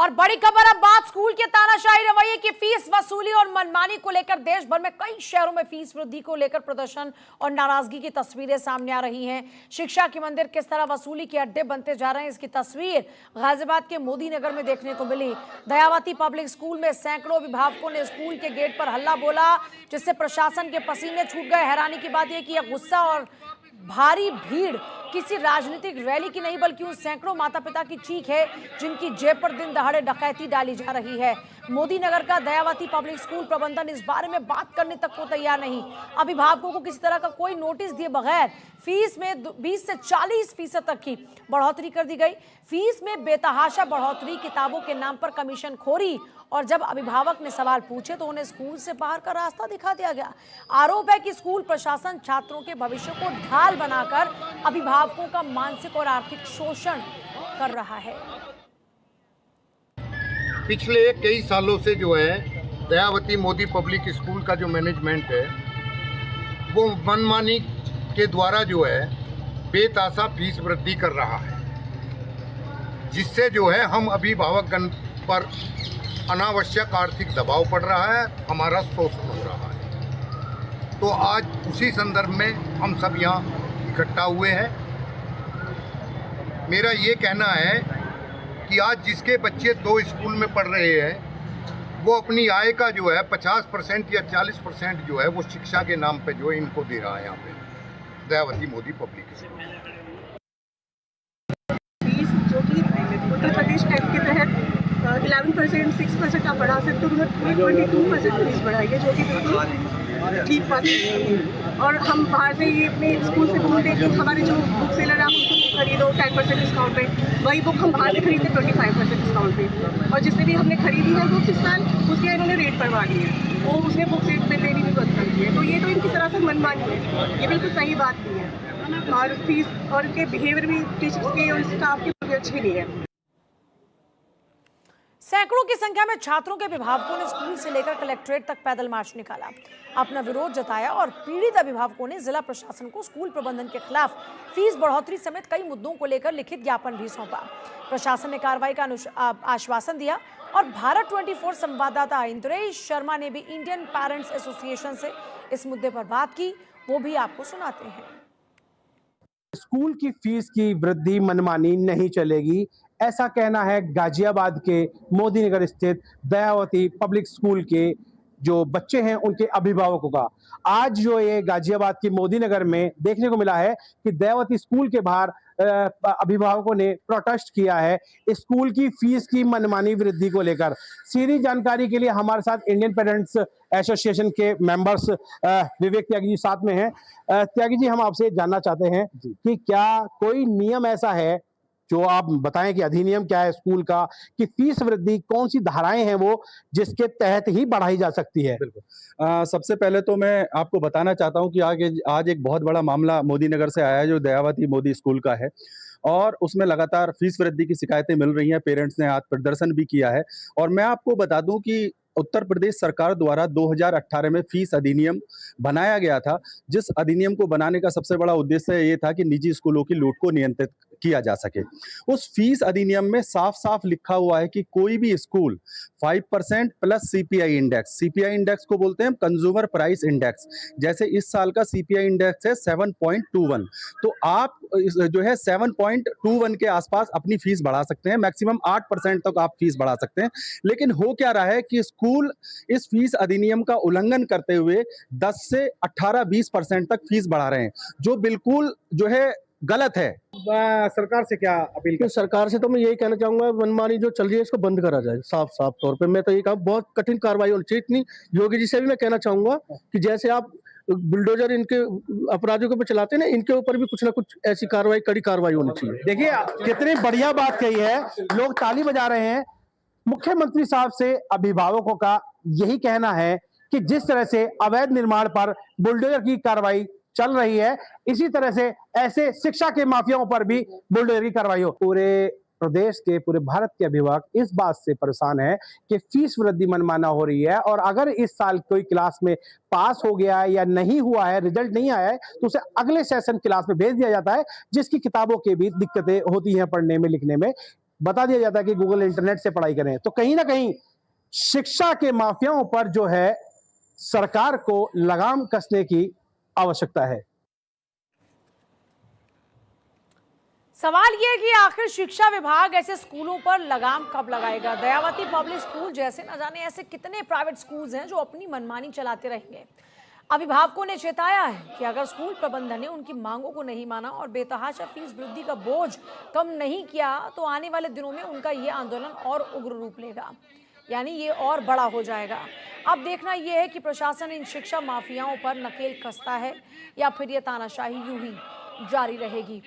और बड़ी खबर अब बात स्कूल के तानाशाही रवैये की फीस वसूली और मनमानी को लेकर देश भर में कई शहरों में फीस वृद्धि को लेकर प्रदर्शन और नाराजगी की तस्वीरें सामने आ रही हैं। शिक्षा के मंदिर किस तरह वसूली के अड्डे बनते जा रहे हैं, इसकी तस्वीर गाजियाबाद के मोदी नगर में देखने को मिली। दयावती पब्लिक स्कूल में सैकड़ों अभिभावकों ने स्कूल के गेट पर हल्ला बोला, जिससे प्रशासन के पसीने छूट गए। हैरानी की बात यह कि यह गुस्सा और भारी भीड़ किसी राजनीतिक रैली की नहीं बल्कि उन सैकड़ों माता पिता की चीख है जिनकी जेब पर दिन दहाड़े डकैती डाली जा रही है। मोदी नगर का दयावती पब्लिक स्कूल प्रबंधन इस बारे में बात करने तक को तैयार नहीं। अभिभावकों को किसी तरह का कोई नोटिस दिए बगैर फीस में 20 से 40% तक की बढ़ोतरी कर दी गई। फीस में बेतहाशा बढ़ोतरी, किताबों के नाम पर कमीशन खोरी, और जब अभिभावक ने सवाल पूछे तो उन्हें स्कूल से बाहर का रास्ता दिखा दिया गया। आरोप है कि स्कूल प्रशासन छात्रों के भविष्य को ढाल बनाकर अभिभावकों का मानसिक और आर्थिक शोषण कर रहा है। पिछले कई सालों से जो है दयावती मोदी पब्लिक स्कूल का जो मैनेजमेंट है वो मनमानी के द्वारा जो है बेतहाशा फीस वृद्धि कर रहा है, जिससे जो है हम अभिभावकगण पर अनावश्यक आर्थिक दबाव पड़ रहा है, हमारा शोषण हो रहा है। तो आज उसी संदर्भ में हम सब यहाँ इकट्ठा हुए हैं। मेरा ये कहना है कि आज जिसके बच्चे 2 स्कूल में पढ़ रहे हैं वो अपनी आय का जो है 50% या 40% जो है वो शिक्षा के नाम पे जो है इनको दे रहा है यहाँ पे दयावती मोदी पब्लिक स्कूल। जो कि उत्तर प्रदेश टेट के तहत 11%, 6% आप बढ़ा सकते हो, उन्होंने 22% फीस बढ़ाई है, जो कि बिल्कुल ठीक बात है। और हम बाहर से ये अपने स्कूल से बोलते हैं कि हमारे जो बुक सेलर हैं आप उनको खरीदो 10% डिस्काउंट पे, वही बुक हम बाहर से खरीदते 25% डिस्काउंट पे। और जिससे भी हमने खरीदी है बुक्स इस साल, उसके इन्होंने रेट बढ़वा दी है, वो उसने बुक रेट पे देनी भी बंद कर दी है। तो ये तो इनकी तरह से मनमानी है, ये बिल्कुल सही बात नहीं है। और फीस और उनके बिहेवियर भी टीचर्स के और स्टाफ के भी अच्छे नहीं है। सैकड़ों की संख्या में छात्रों के अभिभावकों ने स्कूल से लेकर कलेक्ट्रेट तक पैदल मार्च निकाला, अपना विरोध जताया और पीड़ित अभिभावकों ने जिला प्रशासन को स्कूल प्रबंधन के खिलाफ फीस बढ़ोतरी समेत कई मुद्दों को लेकर लिखित ज्ञापन भी सौंपा। प्रशासन ने कार्रवाई का आश्वासन दिया और भारत 24 संवाददाता इंद्रेश शर्मा ने भी इंडियन पेरेंट्स एसोसिएशन से इस मुद्दे पर बात की, वो भी आपको सुनाते हैं। स्कूल की फीस की वृद्धि मनमानी नहीं चलेगी, ऐसा कहना है गाजियाबाद के मोदी नगर स्थित दयावती पब्लिक स्कूल के जो बच्चे हैं उनके अभिभावकों का। आज जो ये गाजियाबाद की मोदी नगर में देखने को मिला है कि दयावती स्कूल के बाहर अभिभावकों ने प्रोटेस्ट किया है स्कूल की फीस की मनमानी वृद्धि को लेकर। सीधी जानकारी के लिए हमारे साथ इंडियन पेरेंट्स एसोसिएशन के मेंबर्स विवेक त्यागी जी साथ में हैं। त्यागी जी, हम आपसे जानना चाहते हैं कि क्या कोई नियम ऐसा है जो आप बताएं कि अधिनियम क्या है स्कूल का, कि फीस वृद्धि कौन सी धाराएं हैं वो जिसके तहत ही बढ़ाई जा सकती है? बिल्कुल। सबसे पहले तो मैं आपको बताना चाहता हूं कि आज एक बहुत बड़ा मामला मोदी नगर से आया है जो दयावती मोदी स्कूल का है, और उसमें लगातार फीस वृद्धि की शिकायतें मिल रही हैं। पेरेंट्स ने आज प्रदर्शन भी किया है। और मैं आपको बता दूं कि उत्तर प्रदेश सरकार द्वारा 2018 में फीस अधिनियम बनाया गया था, जिस अधिनियम को बनाने का सबसे बड़ा उद्देश्य ये था कि निजी स्कूलों की लूट को नियंत्रित किया जा सके। उस फीस अधिनियम में साफ साफ लिखा हुआ है कि कोई भी school 5% plus CPI index, CPI index को बोलते हैं कंज्यूमर प्राइस इंडेक्स, जैसे इस साल का सीपीआई इंडेक्स है 7.21, तो आप जो है 7.21 के आसपास अपनी फीस बढ़ा सकते हैं, मैक्सिमम 8% तक आप फीस बढ़ा सकते हैं। लेकिन हो क्या रहा है कि स्कूल इस फीस अधिनियम का उल्लंघन करते हुए 10 से 18-20% तक फीस बढ़ा रहे हैं, जो बिल्कुल जो है गलत है। सरकार से क्या अपील कर? सरकार से तो मैं यही कहना चाहूंगा, मनमानी जो चल रही है इसको बंद करा जाए। साफ साफ तौर पे मैं तो ये कहूँ बहुत कठिन कार्रवाई होनी चाहिए। इतनी योगी जी से भी मैं कहना चाहूंगा कि जैसे आप बुलडोजर इनके अपराधियों के ऊपर चलाते हैं ना, इनके ऊपर भी कुछ ना कुछ ऐसी कार्रवाई, कड़ी कार्रवाई होनी चाहिए। देखिए कितनी बढ़िया बात कही है, लोग ताली बजा रहे हैं। मुख्यमंत्री साहब से अभिभावकों का यही कहना है कि जिस तरह से अवैध निर्माण पर बुलडोजर की कार्रवाई चल रही है, इसी तरह से ऐसे शिक्षा के माफियाओं पर भी बुलडोजर की कार्रवाई हो। पूरे प्रदेश के, पूरे भारत के अभिभावक इस बात से परेशान है कि फीस वृद्धि मनमाना हो रही है, और अगर इस साल कोई क्लास में पास हो गया है या नहीं हुआ है, रिजल्ट नहीं आया है, तो उसे अगले सेशन क्लास में भेज दिया जाता है, जिसकी किताबों के भी दिक्कतें होती हैं पढ़ने में, लिखने में। बता दिया जाता है कि गूगल इंटरनेट से पढ़ाई करें। तो कहीं ना कहीं शिक्षा के माफियाओं पर जो है सरकार को लगाम कसने की आवश्यकता है। सवाल यह है कि आखिर शिक्षा विभाग ऐसे स्कूलों पर लगाम कब लगाएगा। दयावती पब्लिक स्कूल जैसे न जाने ऐसे कितने प्राइवेट स्कूल्स हैं जो अपनी मनमानी चलाते रहेंगे। अभिभावकों ने चेताया है कि अगर स्कूल प्रबंधन ने उनकी मांगों को नहीं माना और बेतहाशा फीस वृद्धि का बोझ कम नहीं किया तो आने वाले दिनों में उनका ये आंदोलन और उग्र रूप लेगा, यानी ये और बड़ा हो जाएगा। अब देखना यह है कि प्रशासन इन शिक्षा माफियाओं पर नकेल कसता है या फिर ये तानाशाही यूं ही जारी रहेगी।